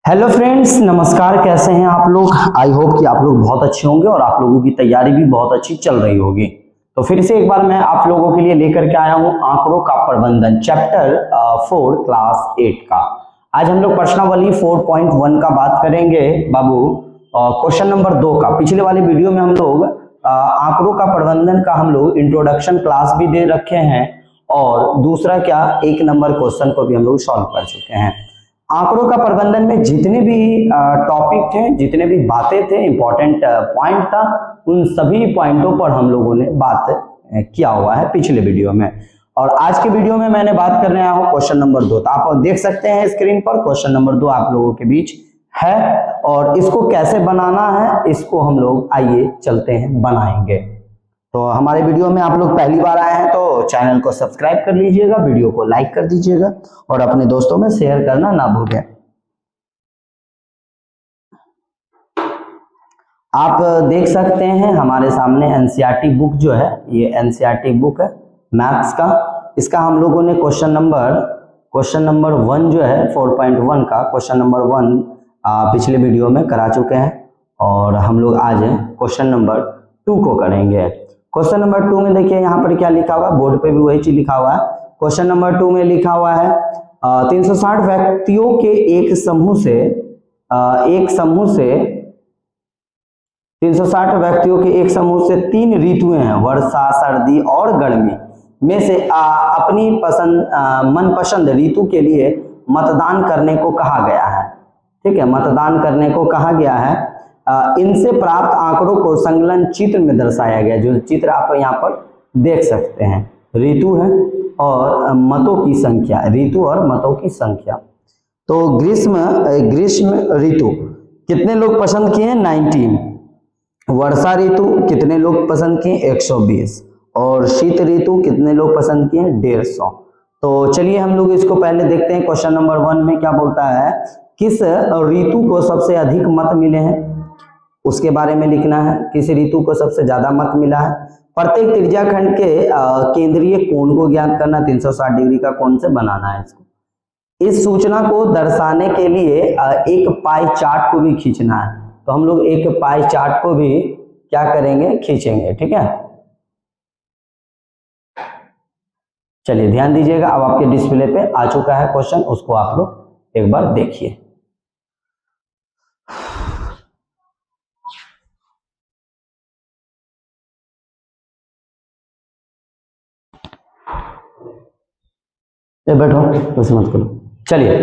Hello friends, नमस्कार। कैसे हैं आप लोग? आई होप कि आप लोग बहुत अच्छे होंगे और आप लोगों की तैयारी भी बहुत अच्छी चल रही होगी। तो फिर से एक बार मैं आप लोगों के लिए लेकर के आया हूं आंकड़ों का प्रबंधन चैप्टर 4 क्लास 8 का। आज हम लोग प्रश्नावली 4.1 का बात करेंगे बाबू। क्वेश्चन नंबर 2 का। पिछले वाले वीडियो में हम लोग आंकड़ों का प्रबंधन का हम लोग इंट्रोडक्शन क्लास भी दे रखे हैं और दूसरा क्या, 1 नंबर क्वेश्चन को भी हम लोग सॉल्व कर चुके हैं। आंकड़ों का प्रबंधन में जितने भी टॉपिक थे, जितने भी बातें थे, इंपॉर्टेंट पॉइंट था, उन सभी पॉइंटों पर हम लोगों ने बात किया हुआ है पिछले वीडियो में। और आज के वीडियो में मैंने बात करने आया हूं क्वेश्चन नंबर 2। तो आप देख सकते हैं स्क्रीन पर क्वेश्चन नंबर 2 आप लोगों के बीच है और इसको कैसे बनाना है इसको हम लोग आइए चलते हैं बनाएंगे। तो हमारे वीडियो में आप लोग पहली बार आए हैं तो चैनल को सब्सक्राइब कर लीजिएगा, वीडियो को लाइक कर दीजिएगा और अपने दोस्तों में शेयर करना ना भूलें। आप देख सकते हैं हमारे सामने एनसीईआरटी बुक जो है, ये एनसीईआरटी बुक है मैथ्स का। इसका हम लोगों ने क्वेश्चन नंबर 1 जो है 4.1 का क्वेश्चन नंबर 1 पिछले वीडियो में करा चुके हैं और हम लोग आज क्वेश्चन नंबर 2 को करेंगे। क्वेश्चन नंबर 2 में देखिए यहाँ पर क्या लिखा हुआ है, बोर्ड पे भी वही चीज लिखा हुआ है। क्वेश्चन नंबर 2 में लिखा हुआ है 360 व्यक्तियों के एक समूह से 360 व्यक्तियों के एक समूह से 3 ऋतुएं हैं, वर्षा, सर्दी और गर्मी में से अपनी मनपसंद ऋतु के लिए मतदान करने को कहा गया है। ठीक है, मतदान करने को कहा गया है। इनसे प्राप्त आंकड़ों को संकलन चित्र में दर्शाया गया, जो चित्र आप यहाँ पर देख सकते हैं। ऋतु है और मतों की संख्या, ऋतु और मतों की संख्या। तो ग्रीष्म ऋतु कितने लोग पसंद किए? 19। वर्षा ऋतु कितने लोग पसंद किए? 120। और शीत ऋतु कितने लोग पसंद किए? 150। तो चलिए हम लोग इसको पहले देखते हैं। क्वेश्चन नंबर 1 में क्या बोलता है, किस ऋतु को सबसे अधिक मत मिले हैं, उसके बारे में लिखना है। किस ऋतु को सबसे ज्यादा मत मिला है। प्रत्येक त्रिज्याखंड के केंद्रीय कोण को ज्ञात करना, 360 डिग्री का कोण से बनाना है इसको। इस सूचना को दर्शाने के लिए एक पाई चार्ट को भी खींचना है। तो हम लोग एक पाई चार्ट को भी क्या करेंगे, खींचेंगे। ठीक है, चलिए ध्यान दीजिएगा। अब आपके डिस्प्ले पे आ चुका है क्वेश्चन, उसको आप लोग एक बार देखिए। बैठो, कुछ मत करो। चलिए,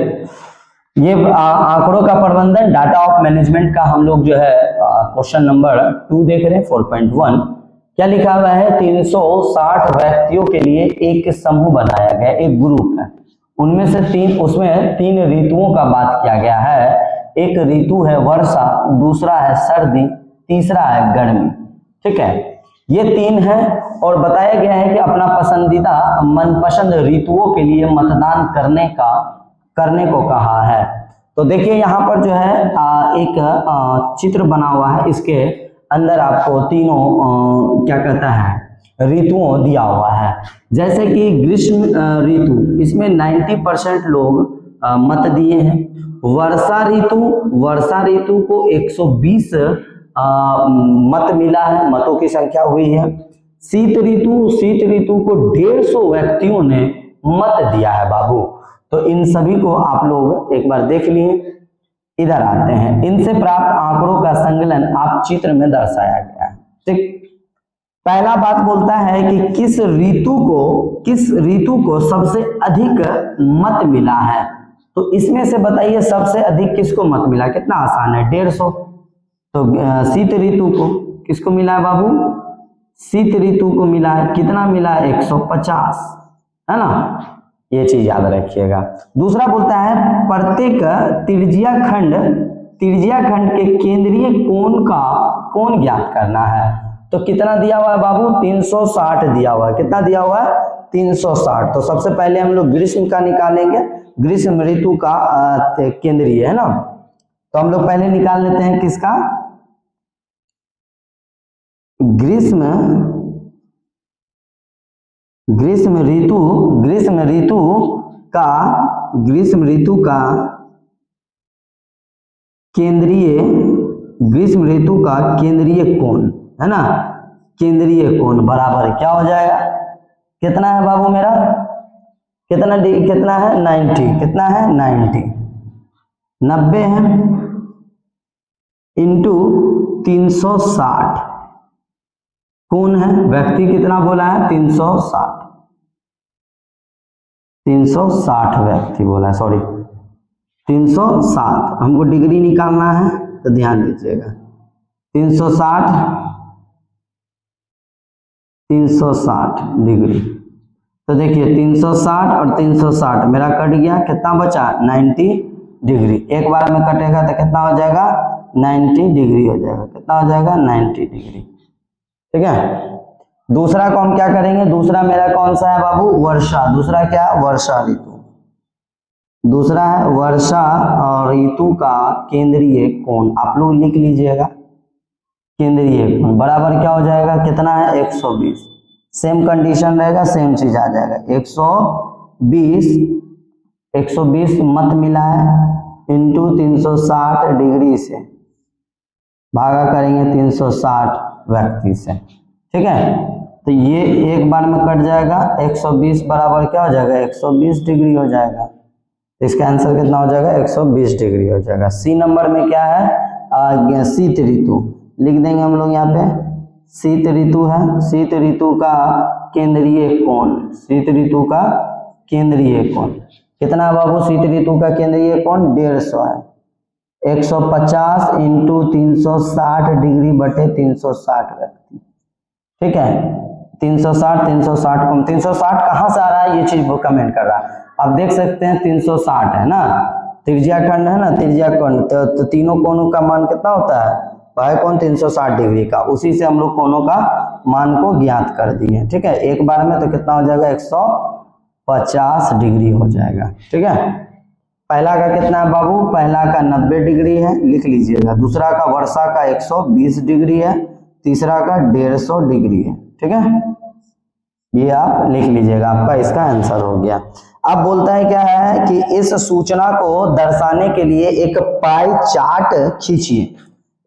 ये आंकड़ों का प्रबंधन, डाटा ऑफ मैनेजमेंट का हम लोग जो है क्वेश्चन नंबर 2 देख रहे हैं 4.1। क्या लिखा हुआ है, 360 व्यक्तियों के लिए एक समूह बनाया गया, एक ग्रुप है। उनमें से उसमें 3 ऋतुओं का बात किया गया है। एक ऋतु है वर्षा, दूसरा है सर्दी, तीसरा है गर्मी। ठीक है, ये 3 है और बताया गया है कि अपना पसंदीदा मनपसंद ऋतुओं के लिए मतदान करने को कहा है। तो देखिए यहाँ पर जो है एक चित्र बना हुआ है, इसके अंदर आपको तीनों क्या कहता है ऋतुओं दिया हुआ है। जैसे कि ग्रीष्म ऋतु, इसमें 90% लोग मत दिए हैं। वर्षा ऋतु को 120 मत मिला है, मतों की संख्या हुई है। शीत ऋतु को 150 व्यक्तियों ने मत दिया है बाबू। तो इन सभी को आप लोग एक बार देख लिए। इधर आते हैं, इनसे प्राप्त आंकड़ों का संकलन आप चित्र में दर्शाया गया है। ठीक, पहला बात बोलता है कि किस ऋतु को सबसे अधिक मत मिला है। तो इसमें से बताइए सबसे अधिक किसको मत मिला, कितना आसान है, 150। तो शीत ऋतु को किसको मिला है बाबू? शीत ऋतु को मिला है, कितना मिला है? 150, है ना। ये चीज याद रखिएगा। दूसरा बोलता है प्रत्येक त्रिज्याखंड के केंद्रीय कोण ज्ञात करना है। तो कितना दिया हुआ है बाबू? 360 दिया हुआ है। कितना दिया हुआ है? 360। तो सबसे पहले हम लोग ग्रीष्म का निकालेंगे, ग्रीष्म ऋतु का केंद्रीय है ना। तो हम लोग पहले निकाल लेते हैं किसका, ग्रीष्म ऋतु का केंद्रीय ग्रीष्म ऋतु का केंद्रीय कोण है ना, केंद्रीय कोण बराबर क्या हो जाएगा, कितना है बाबू मेरा, कितना है 90, कितना है 90, 90 है इंटू 360, कोण है, व्यक्ति कितना बोला है 360 व्यक्ति बोला है, सॉरी 360, हमको डिग्री निकालना है तो ध्यान दीजिएगा, 360 डिग्री, तो देखिए 360 और 360 मेरा कट गया, कितना बचा 90 डिग्री, एक बार में कटेगा तो कितना हो जाएगा 90 डिग्री हो जाएगा, कितना हो जाएगा 90 डिग्री, ठीक है। दूसरा को हम क्या करेंगे, दूसरा मेरा कौन सा है बाबू, वर्षा, दूसरा क्या है वर्षा ऋतु, दूसरा है वर्षा और ऋतु का केंद्रीय कोण, आप लोग लिख लीजिएगा, केंद्रीय कोण बराबर क्या हो जाएगा, कितना है 120, सेम कंडीशन रहेगा, सेम चीज आ जाएगा, 120 मत मिला है इंटू 360 डिग्री से भागा करेंगे 360 व्यक्ति से, ठीक है। तो ये एक बार में कट जाएगा, 120 बराबर क्या हो जाएगा 120 डिग्री हो जाएगा, इसका आंसर कितना हो जाएगा 120 डिग्री हो जाएगा। सी नंबर में क्या है, शीत ऋतु लिख देंगे हम लोग यहाँ पे, शीत ऋतु है, शीत ऋतु का केंद्रीय कोण, शीत ऋतु का केंद्रीय कोण कितना है बाबू, शीत ऋतु का केंद्रीय कोण 150 है, 150 इंटू 360 डिग्री बटे 360 व्यक्ति, ठीक है। 360 कहाँ से आ रहा है, ये चीज वो कमेंट कर रहा है, आप देख सकते हैं 360 है ना, त्रिज्या खंड है ना, त्रिज्या खंड, तो तीनों कोणों का मान कितना होता है, वह कोण 360 डिग्री का, उसी से हम लोग कोणों का मान को ज्ञात कर दिए, ठीक है। एक बार में तो कितना हो जाएगा 150 डिग्री हो जाएगा, ठीक है। पहला का कितना है बाबू, पहला का 90 डिग्री है, लिख लीजिएगा, दूसरा का वर्षा का 120 डिग्री है, तीसरा का 150 डिग्री है, ठीक है, ये आप लिख लीजिएगा, आपका इसका आंसर हो गया। अब बोलता है क्या है कि इस सूचना को दर्शाने के लिए एक पाई चार्ट खींचिए,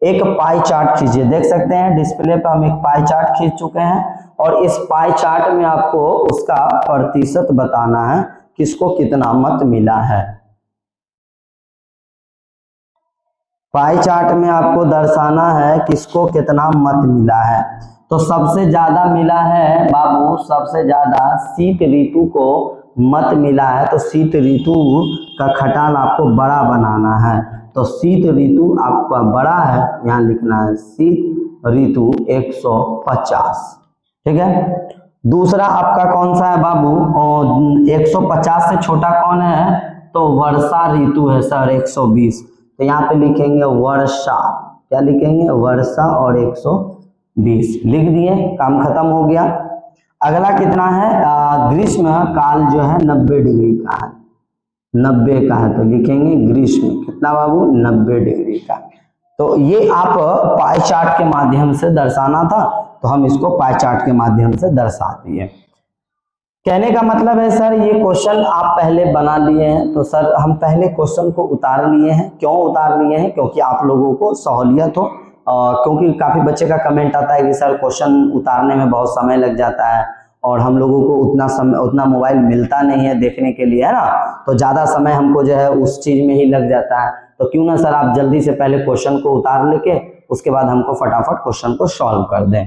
एक पाई चार्ट खींचिए, देख सकते हैं डिस्प्ले पर हम एक पाई चार्ट खींच चुके हैं, और इस पाई चार्ट में आपको उसका प्रतिशत बताना है, किसको कितना मत मिला है। पाई चार्ट में आपको दर्शाना है किसको कितना मत मिला है, तो सबसे ज्यादा मिला है बाबू, सबसे ज्यादा शीत ऋतु को मत मिला है, तो शीत ऋतु का खटाल आपको बड़ा बनाना है, तो शीत ऋतु आपका बड़ा है, यहाँ लिखना है शीत ऋतु 150, ठीक है। दूसरा आपका कौन सा है बाबू, 150 से छोटा कौन है, तो वर्षा ऋतु है सर 120, तो यहाँ पे लिखेंगे वर्षा, क्या लिखेंगे वर्षा और 120 लिख दिए, काम खत्म हो गया। अगला कितना है, ग्रीष्म काल जो है 90 डिग्री का है, 90 का है, तो लिखेंगे ग्रीष्म कितना बाबू 90 डिग्री का, तो ये आप पाई चार्ट के माध्यम से दर्शाना था, तो हम इसको पाई चार्ट के माध्यम से दर्शा दिए। कहने का मतलब है सर ये क्वेश्चन आप पहले बना लिए हैं, तो सर हम पहले क्वेश्चन को उतार लिए हैं, क्यों उतार लिए हैं, क्योंकि आप लोगों को सहूलियत हो, क्योंकि काफी बच्चे का कमेंट आता है कि सर क्वेश्चन उतारने में बहुत समय लग जाता है, और हम लोगों को उतना मोबाइल मिलता नहीं है देखने के लिए, है ना, तो ज्यादा समय हमको जो है उस चीज में ही लग जाता है, तो क्यों ना सर आप जल्दी से पहले क्वेश्चन को उतार लेके उसके बाद हमको फटाफट क्वेश्चन को सॉल्व कर दें।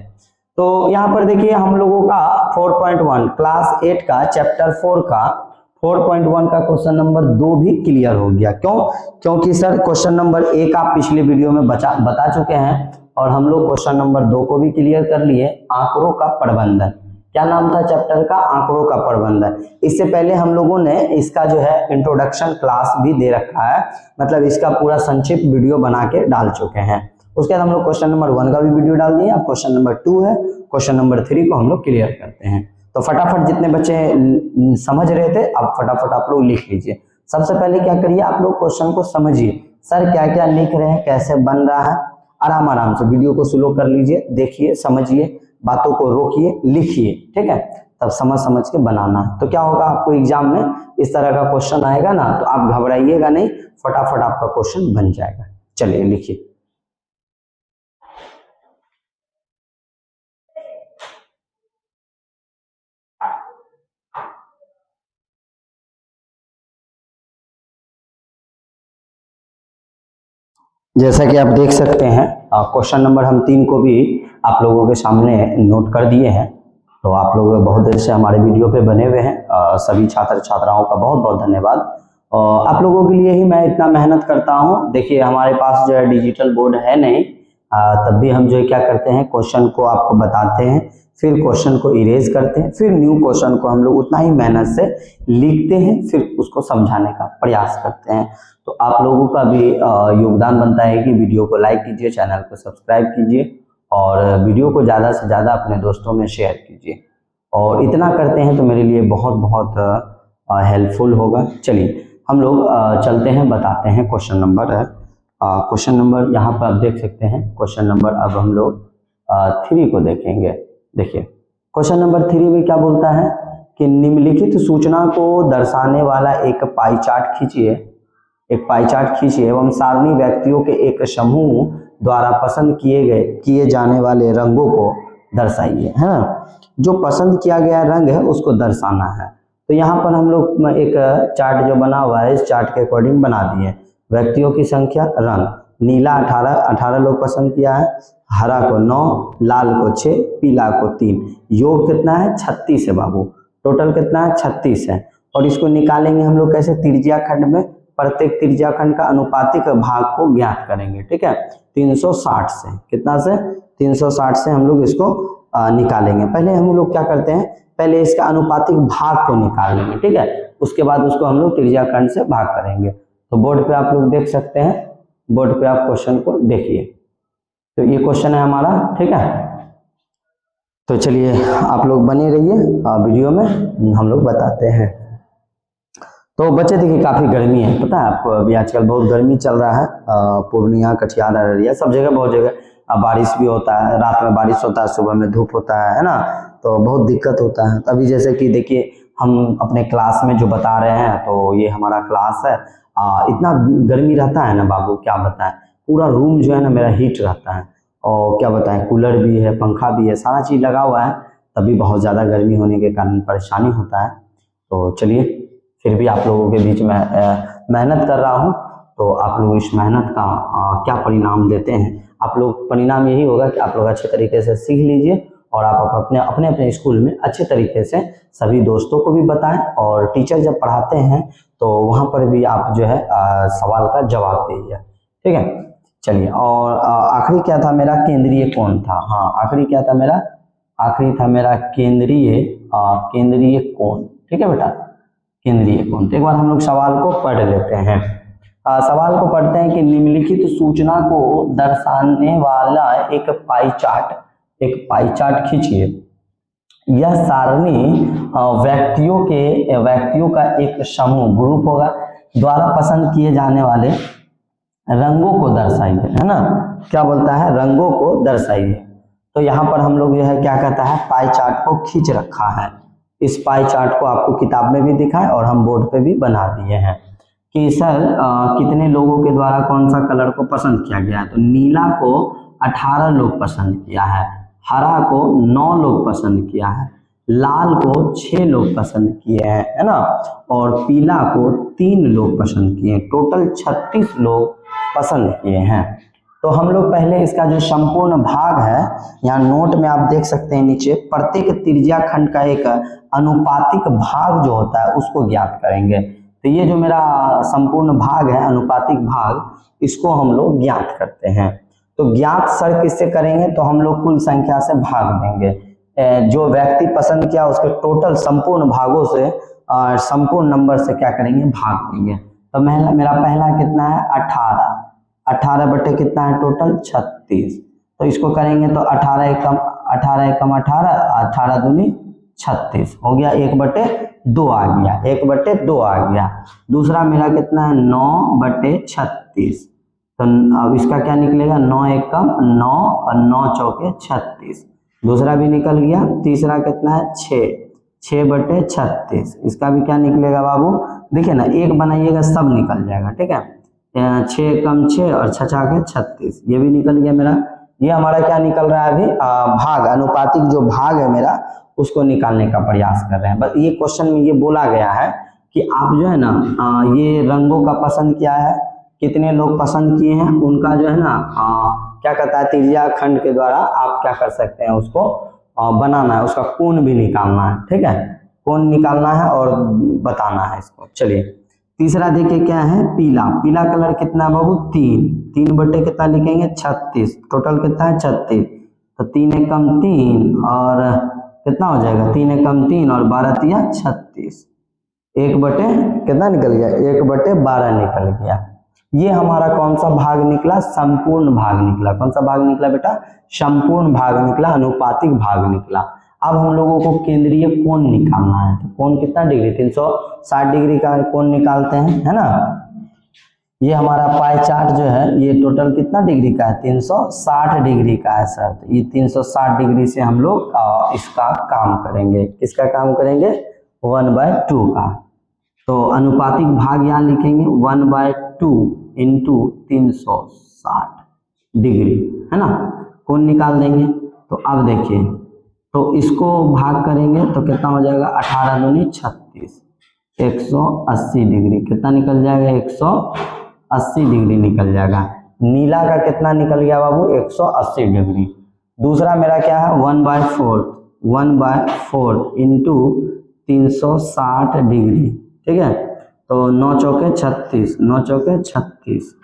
तो यहाँ पर देखिए हम लोगों का 4.1 क्लास 8 का चैप्टर 4 का 4.1 का क्वेश्चन नंबर 2 भी क्लियर हो गया। क्यों? क्योंकि सर क्वेश्चन नंबर 1 आप पिछले वीडियो में बता चुके हैं, और हम लोग क्वेश्चन नंबर 2 को भी क्लियर कर लिए, आंकड़ों का प्रबंधन। क्या नाम था चैप्टर का? आंकड़ों का प्रबंधन। इससे पहले हम लोगों ने इसका जो है इंट्रोडक्शन क्लास भी दे रखा है, मतलब इसका पूरा संक्षिप्त वीडियो बना के डाल चुके हैं। उसके बाद हम लोग क्वेश्चन नंबर 1 का भी वीडियो डाल दिए। अब क्वेश्चन नंबर 2 है, क्वेश्चन नंबर 3 को हम लोग क्लियर करते हैं। तो फटाफट जितने बच्चे समझ रहे थे अब फटाफट आप लोग लिख लीजिए। सबसे पहले क्या करिए, आप लोग क्वेश्चन को समझिए, सर क्या क्या लिख रहे हैं, कैसे बन रहा है। आराम आराम से वीडियो को स्लो कर लीजिए, देखिए, समझिए, बातों को रोकिए, लिखिए, ठीक है, तब समझ के बनाना। तो क्या होगा, आपको एग्जाम में इस तरह का क्वेश्चन आएगा ना, तो आप घबराइएगा नहीं, फटाफट आपका क्वेश्चन बन जाएगा। चलिए लिखिए। जैसा कि आप देख सकते हैं क्वेश्चन नंबर हम 3 को भी आप लोगों के सामने नोट कर दिए हैं। तो आप लोग बहुत देर से हमारे वीडियो पे बने हुए हैं, सभी छात्र छात्राओं का बहुत बहुत धन्यवाद। आप लोगों के लिए ही मैं इतना मेहनत करता हूं। देखिए हमारे पास जो है डिजिटल बोर्ड है नहीं, तब भी हम जो है क्या करते हैं, क्वेश्चन को आपको बताते हैं, फिर क्वेश्चन को इरेज करते हैं, फिर न्यू क्वेश्चन को हम लोग उतना ही मेहनत से लिखते हैं, फिर उसको समझाने का प्रयास करते हैं। तो आप लोगों का भी योगदान बनता है कि वीडियो को लाइक कीजिए, चैनल को सब्सक्राइब कीजिए और वीडियो को ज़्यादा से ज़्यादा अपने दोस्तों में शेयर कीजिए। और इतना करते हैं तो मेरे लिए बहुत बहुत हेल्पफुल होगा। चलिए हम लोग चलते हैं, बताते हैं क्वेश्चन नंबर यहाँ पर आप देख सकते हैं। क्वेश्चन नंबर अब हम लोग 3 को देखेंगे। देखिए क्वेश्चन नंबर 3 में क्या बोलता है कि निम्नलिखित सूचना को दर्शाने वाला एक पाई चार्ट खींचिए एवं सारणी व्यक्तियों के एक समूह द्वारा पसंद किए जाने वाले रंगों को दर्शाइए, है ना। जो पसंद किया गया रंग है उसको दर्शाना है। तो यहाँ पर हम लोग एक चार्ट जो बना हुआ है, इस चार्ट के अकॉर्डिंग बना दिए। व्यक्तियों की संख्या, रंग, नीला 18 लोग पसंद किया है, हरा को 9, लाल को 6, पीला को 3। योग कितना है? 36 है बाबू। टोटल कितना है? 36 है। और इसको निकालेंगे हम लोग कैसे? त्रिज्या खंड में प्रत्येक त्रिज्या खंड का अनुपातिक भाग को ज्ञात करेंगे, ठीक है। 360 से, कितना से? 360 से हम लोग इसको निकालेंगे। पहले हम लोग क्या करते हैं, पहले इसका अनुपातिक भाग को निकाल लेंगे, ठीक है। उसके बाद उसको हम लोग त्रिज्या खंड से भाग करेंगे। तो बोर्ड पे आप लोग देख सकते हैं, बोर्ड पे आप क्वेश्चन को देखिए। तो ये क्वेश्चन है हमारा, ठीक है। तो चलिए आप लोग बने रहिए वीडियो में, हम लोग बताते हैं। तो बच्चे देखिए काफ़ी गर्मी है, पता है आपको, अभी आजकल बहुत गर्मी चल रहा है। पूर्णिया, कटिहार, अररिया, सब जगह बहुत जगह बारिश भी होता है, रात में बारिश होता है, सुबह में धूप होता है ना। तो बहुत दिक्कत होता है। अभी जैसे कि देखिए हम अपने क्लास में जो बता रहे हैं, तो ये हमारा क्लास है। इतना गर्मी रहता है ना बाबू, क्या बताएं। पूरा रूम जो है ना मेरा हीट रहता है, और क्या बताएं, कूलर भी है, पंखा भी है, सारा चीज़ लगा हुआ है, तभी बहुत ज़्यादा गर्मी होने के कारण परेशानी होता है। तो चलिए फिर भी आप लोगों के बीच में मेहनत कर रहा हूँ। तो आप लोग इस मेहनत का क्या परिणाम देते हैं? आप लोग परिणाम यही होगा कि आप लोग अच्छे तरीके से सीख लीजिए और आप अपने अपने स्कूल में अच्छे तरीके से सभी दोस्तों को भी बताएं। और टीचर जब पढ़ाते हैं तो वहाँ पर भी आप जो है सवाल का जवाब दीजिए, ठीक है। चलिए, और आखिरी क्या था मेरा? केंद्रीय कोण था। हाँ, आखिरी क्या था मेरा? आखिरी था मेरा केंद्रीय कोण, ठीक है बेटा, केंद्रीय कोण। तो एक बार हम लोग सवाल को पढ़ लेते हैं। सवाल को पढ़ते हैं कि निम्नलिखित सूचना को दर्शाने वाला एक पाई चार्ट खींचिए। यह सारणी व्यक्तियों का एक समूह, ग्रुप होगा, द्वारा पसंद किए जाने वाले रंगों को दर्शाइए, है ना। क्या बोलता है? रंगों को दर्शाइए। तो यहाँ पर हम लोग जो है क्या कहता है, पाई चार्ट को खींच रखा है। इस पाई चार्ट को आपको किताब में भी दिखा है और हम बोर्ड पे भी बना दिए हैं कि सर कितने लोगों के द्वारा कौन सा कलर को पसंद किया गया है। तो नीला को 18 लोग पसंद किया है, हरा को 9 लोग पसंद किया है, लाल को 6 लोग पसंद किए हैं, है ना, और पीला को 3 लोग पसंद किए हैं। टोटल 36 लोग पसंद किए हैं। तो हम लोग पहले इसका जो संपूर्ण भाग है, यहाँ नोट में आप देख सकते हैं नीचे, प्रत्येक त्रिज्या खंड का एक अनुपातिक भाग जो होता है उसको ज्ञात करेंगे। तो ये जो मेरा संपूर्ण भाग है, अनुपातिक भाग, इसको हम लोग ज्ञात करते हैं। तो ज्ञात सर किससे करेंगे? तो हम लोग कुल संख्या से भाग देंगे। जो व्यक्ति पसंद किया उसके टोटल संपूर्ण भागों से, संपूर्ण नंबर से क्या करेंगे? भाग देंगे। तो मेरा पहला कितना है? 18 बटे कितना है टोटल? 36। तो इसको करेंगे तो 18 एकम 18 दूनी 36 हो गया, 1/2 आ गया, 1/2 आ गया। दूसरा मेरा कितना है? 9/36। तो अब इसका क्या निकलेगा? 9 एकम 9 और 9 चौके 36। दूसरा भी निकल गया। तीसरा कितना है? 6/36। इसका भी क्या निकलेगा बाबू? देखिए ना, एक बनाइएगा सब निकल जाएगा, ठीक है। 6 कम 6 और 6 के 36, ये भी निकल गया मेरा। ये हमारा क्या निकल रहा है अभी, भाग, अनुपातिक जो भाग है मेरा उसको निकालने का प्रयास कर रहे हैं। बस ये क्वेश्चन में ये बोला गया है कि आप जो है ना ये रंगों का पसंद क्या है, कितने लोग पसंद किए हैं, उनका जो है ना क्या कहता है त्रिज्या खंड के द्वारा आप क्या कर सकते हैं, उसको बनाना है, उसका कोण भी निकालना है। ठीक है, कोण निकालना है और बताना है इसको। चलिए तीसरा देखिए क्या है, पीला। पीला कलर कितना है बाबू, 3 बटे कितना लिखेंगे 36, टोटल कितना है 36, तो 3 एकम 3 और कितना हो जाएगा 3 एकम 3 और 12 तिया 36, 1 बटे कितना निकल गया 1 बटे 12 निकल गया। ये हमारा कौन सा भाग निकला, संपूर्ण भाग निकला। कौन सा भाग निकला बेटा, संपूर्ण भाग निकला, अनुपातिक भाग निकला। अब हम लोगों को केंद्रीय कोण निकालना है, तो कोण कितना डिग्री, 360 डिग्री का कोण निकालते हैं, है ना। ये हमारा पाई चार्ट जो है ये टोटल कितना डिग्री का है, 360 डिग्री का है सर। तो ये 360 डिग्री से हम लोग इसका काम करेंगे, किसका काम करेंगे, 1/2 का। तो अनुपातिक भाग यहाँ लिखेंगे 1/2 इंटू 360 डिग्री, है ना, कोण निकाल देंगे। तो अब देखिए, तो इसको भाग करेंगे तो कितना हो जाएगा, 18 दूनी 36, 180 डिग्री, कितना निकल जाएगा 180 डिग्री निकल जाएगा। नीला का कितना निकल गया बाबू, 180 डिग्री। दूसरा मेरा क्या है 1/4 इंटू 360 डिग्री। ठीक है, तो 9 चौके 36, 9 चौके 36,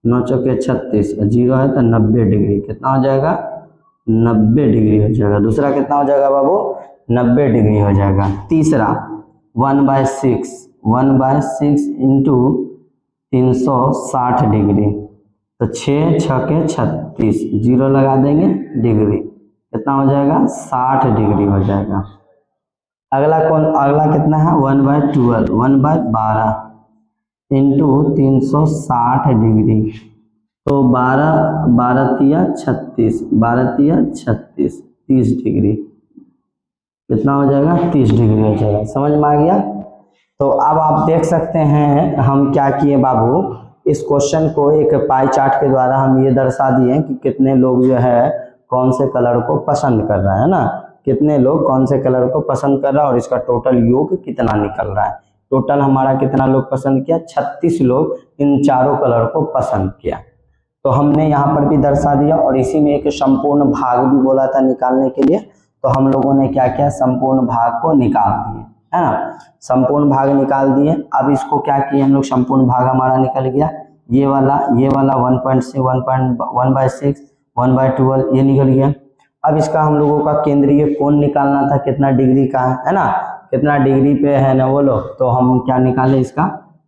9 चौके 36, 0 है तो 90 डिग्री, कितना हो जाएगा 90 डिग्री हो जाएगा। दूसरा कितना हो जाएगा बाबू, 90 डिग्री हो जाएगा। तीसरा 1/6 इंटू 360 डिग्री, तो 6 छके 36, 0 लगा देंगे डिग्री, कितना हो जाएगा 60 डिग्री हो जाएगा। अगला कितना है 1/12 इंटू 360 डिग्री, तो 12 तिया 36, 12 तिया 36, 30 डिग्री, कितना हो जाएगा 30 डिग्री हो जाएगा। समझ में आ गया। तो अब आप देख सकते हैं हम क्या किए बाबू, इस क्वेश्चन को एक पाई चार्ट के द्वारा हम ये दर्शा दिए कि कितने लोग जो है कौन से कलर को पसंद कर रहे हैं ना, कितने लोग कौन से कलर को पसंद कर रहा है और इसका टोटल योग कितना निकल रहा है। टोटल हमारा कितना लोग पसंद किया, 36 लोग इन चारों कलर को पसंद किया। तो हमने यहाँ पर भी दर्शा दिया और इसी में एक संपूर्ण भाग भी बोला था निकालने के लिए, तो हम लोगों ने क्या किया, संपूर्ण भाग को निकाल दिए, है ना, संपूर्ण भाग निकाल दिए। अब इसको क्या किए हम लोग, संपूर्ण भाग हमारा निकल गया, ये वाला 1.6 1/6 1/12 ये निकल गया। अब इसका हम लोगों का केंद्रीय कोण निकालना था, कितना डिग्री का है ना, कितना डिग्री पे है ना वो लोग, तो हम क्या निकाले इसका,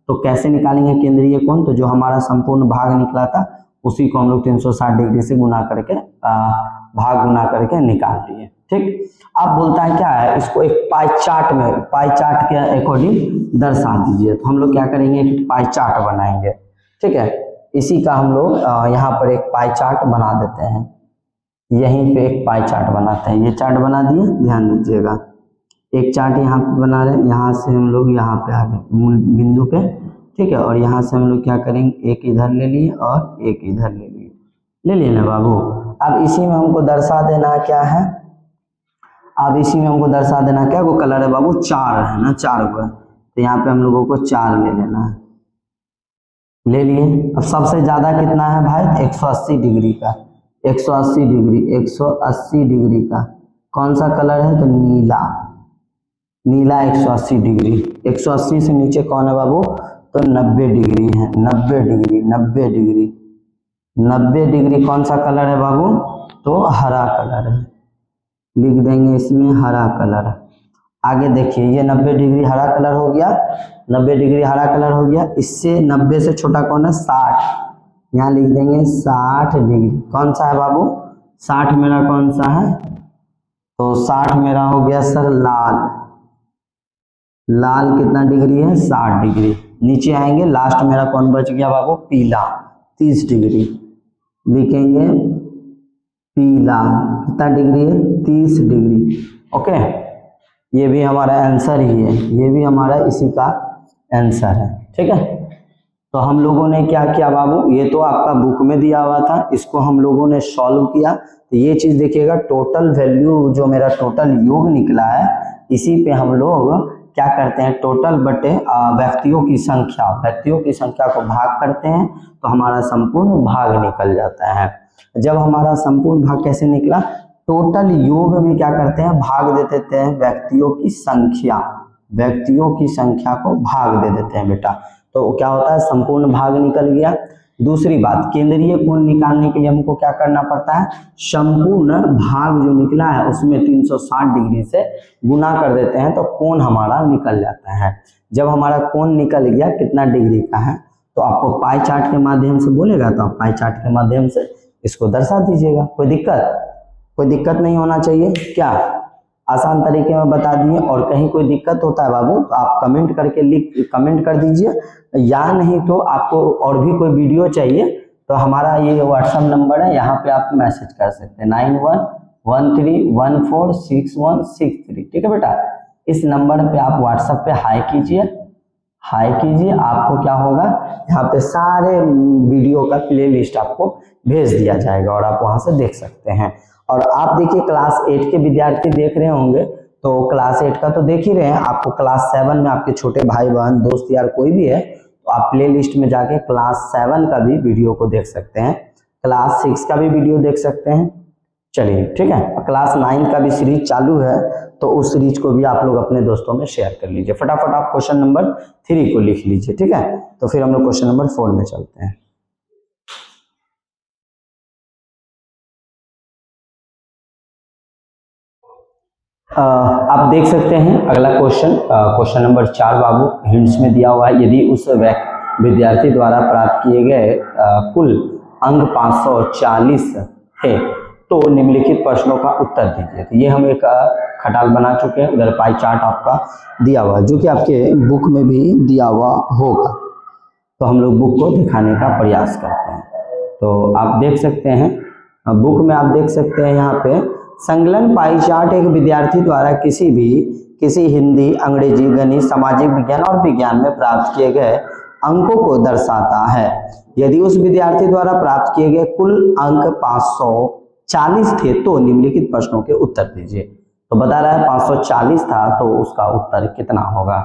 तो कैसे निकालेंगे केंद्रीय कोण, तो जो हमारा संपूर्ण भाग निकला था उसी को हम लोग 360 डिग्री से गुना करके भाग गुना करके निकाल लिए। ठीक, अब बोलता है क्या है, इसको एक पाई चार्ट के अकॉर्डिंग दर्शा दीजिए। तो हम लोग क्या करेंगे कि पाई चार्ट बनाएंगे। ठीक है, इसी का हम लोग यहाँ पर एक पाई चार्ट बना देते हैं, यहीं पे एक पाई चार्ट बनाते हैं। ये चार्ट बना दिए, ध्यान दीजिएगा, एक चार्ट यहाँ पे बना रहे हैं, यहाँ से हम लोग यहाँ पे आ गए मूल बिंदु पे। ठीक है, और यहाँ से हम लोग क्या करेंगे, एक इधर ले लिए और एक इधर ले लिए ना बाबू। अब इसी में हमको दर्शा देना क्या है, अब इसी में हमको दर्शा देना क्या, वो कलर है बाबू 4 है ना, 4 को है, तो यहाँ पे हम लोगों को 4 ले लेना है, ले लिए। अब सबसे ज्यादा कितना है भाई, 180 डिग्री का, 180 डिग्री का कौन सा कलर है, तो नीला 180 डिग्री। 180 से नीचे कौन है बाबू, तो 90 डिग्री है, 90 डिग्री कौन सा कलर है बाबू, तो हरा कलर है, लिख देंगे इसमें हरा कलर। आगे देखिए ये 90 डिग्री हरा कलर हो गया, 90 डिग्री हरा कलर हो गया। इससे 90 से छोटा कौन है, 60, यहाँ लिख देंगे 60 डिग्री। कौन सा है बाबू, 60 मेरा कौन सा है, तो 60 मेरा हो गया सर लाल कितना डिग्री है, 60 डिग्री। नीचे आएंगे, लास्ट मेरा कौन बच गया बाबू, पीला 30 डिग्री, लिखेंगे पीला कितना डिग्री है, 30 डिग्री। ओके, ये भी हमारा आंसर ही है, ये भी हमारा इसी का आंसर है। ठीक है, तो हम लोगों ने क्या किया बाबू, ये तो आपका बुक में दिया हुआ था, इसको हम लोगों ने सॉल्व किया। तो ये चीज देखिएगा, टोटल वैल्यू जो मेरा टोटल योग निकला है, इसी पे हम लोग क्या करते हैं, टोटल बटे व्यक्तियों की संख्या को भाग करते हैं, तो हमारा संपूर्ण भाग निकल जाता है। जब हमारा संपूर्ण भाग कैसे निकला, टोटल योग में क्या करते हैं, भाग दे देते हैं व्यक्तियों की संख्या को भाग दे देते हैं बेटा, तो क्या होता है, संपूर्ण भाग निकल गया। दूसरी बात, केंद्रीय कोण निकालने के लिए हमको क्या करना पड़ता है, संपूर्ण भाग जो निकला है उसमें 360 डिग्री से गुना कर देते हैं, तो कोण हमारा निकल जाता है। जब हमारा कोण निकल गया कितना डिग्री का है, तो आपको पाई चार्ट के माध्यम से बोलेगा, तो आप पाई चार्ट के माध्यम से इसको दर्शा दीजिएगा। कोई दिक्कत नहीं होना चाहिए, क्या आसान तरीके में बता दिए। और कहीं कोई दिक्कत होता है बाबू तो आप कमेंट कर दीजिए, या नहीं तो आपको और भी कोई वीडियो चाहिए तो हमारा ये व्हाट्सएप नंबर है, यहाँ पे आप मैसेज कर सकते हैं 9113146163। ठीक है बेटा, इस नंबर पे आप व्हाट्सएप पे हाई कीजिए, आपको क्या होगा, यहाँ पे सारे वीडियो का प्लेलिस्ट आपको भेज दिया जाएगा और आप वहां से देख सकते हैं। और आप देखिए क्लास 8 के विद्यार्थी देख रहे होंगे, तो क्लास 8 का तो देख ही रहे हैं, आपको क्लास 7 में आपके छोटे भाई बहन दोस्त यार कोई भी है तो आप प्ले लिस्ट में जाके क्लास 7 का भी वीडियो को देख सकते हैं, क्लास 6 का भी वीडियो देख सकते हैं। चलिए ठीक है, क्लास 9 का भी सीरीज चालू है, तो उस सीरीज को भी आप लोग अपने दोस्तों में शेयर कर लीजिए। फटाफट आप क्वेश्चन नंबर 3 को लिख लीजिए, ठीक है। तो फिर हम लोग क्वेश्चन नंबर 4 में चलते हैं। आप देख सकते हैं अगला क्वेश्चन नंबर 4 बाबू हिंट्स में दिया हुआ है। यदि उस विद्यार्थी द्वारा प्राप्त किए गए कुल अंक 540 है तो निम्नलिखित प्रश्नों का उत्तर दीजिए। तो ये हम एक खटाल बना चुके हैं, उधर पाई चार्ट आपका दिया हुआ है जो कि आपके बुक में भी दिया हुआ होगा, तो हम लोग बुक को दिखाने का प्रयास करते हैं। तो आप देख सकते हैं बुक में, आप देख सकते हैं यहाँ पे संकलन पाई चार्ट एक विद्यार्थी द्वारा किसी हिंदी, अंग्रेजी, गणित, सामाजिक विज्ञान और विज्ञान में प्राप्त किए गए अंकों को दर्शाता है। यदि उस विद्यार्थी द्वारा प्राप्त किए गए कुल अंक 540 थे तो निम्नलिखित प्रश्नों के उत्तर दीजिए। तो बता रहा है 540 था, तो उसका उत्तर कितना होगा।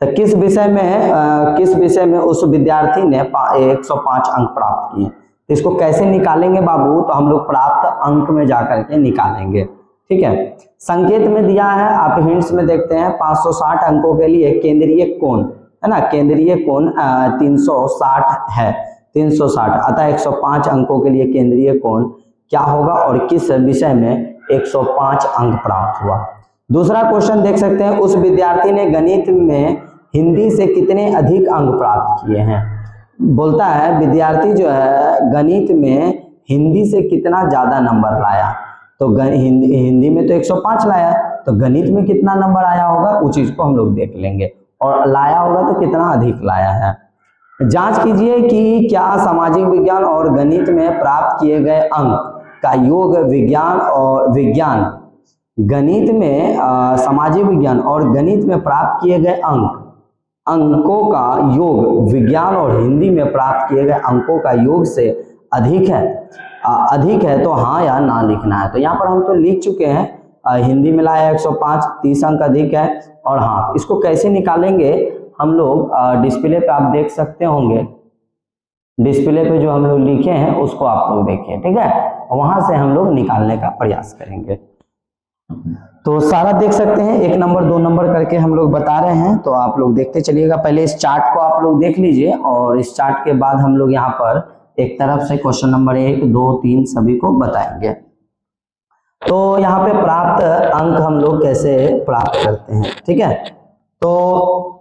तो किस विषय में उस विद्यार्थी ने 105 अंक प्राप्त किए, इसको कैसे निकालेंगे बाबू, तो हम लोग प्राप्त अंक में जाकर के निकालेंगे, ठीक है। संकेत में दिया है, आप हिंट्स में देखते हैं 560 अंकों के लिए केंद्रीय कोण है ना, केंद्रीय कोण 360 है, 360, अतः 105 अंकों के लिए केंद्रीय कोण क्या होगा और किस विषय में 105 अंक प्राप्त हुआ। दूसरा क्वेश्चन देख सकते हैं, उस विद्यार्थी ने गणित में हिंदी से कितने अधिक अंक प्राप्त किए हैं। बोलता है विद्यार्थी जो है गणित में हिंदी से कितना ज्यादा नंबर लाया, तो हिंदी में तो 105 लाया, तो गणित में कितना नंबर आया होगा उस चीज को हम लोग देख लेंगे, और लाया होगा तो कितना अधिक लाया है। जांच कीजिए कि क्या सामाजिक विज्ञान और गणित में प्राप्त किए गए अंक का योग गणित में सामाजिक विज्ञान और गणित में प्राप्त किए गए अंकों का योग विज्ञान और हिंदी में प्राप्त किए गए अंकों का योग से अधिक है तो हाँ या ना लिखना है। तो यहाँ पर हम तो लिख चुके हैं, हिंदी में लाया 105, 30 अंक अधिक है, और हाँ इसको कैसे निकालेंगे हम लोग डिस्प्ले पे आप देख सकते होंगे, डिस्प्ले पे जो हम लोग लिखे हैं उसको आप लोग देखिए, ठीक है, वहां से हम लोग निकालने का प्रयास करेंगे। तो सारा देख सकते हैं, 1 नंबर 2 नंबर करके हम लोग बता रहे हैं, तो आप लोग देखते चलिएगा। पहले इस चार्ट को आप लोग देख लीजिए और इस चार्ट के बाद हम लोग यहाँ पर एक तरफ से क्वेश्चन नंबर 1, 2, 3 सभी को बताएंगे। तो यहाँ पे प्राप्त अंक हम लोग कैसे प्राप्त करते हैं, ठीक है। तो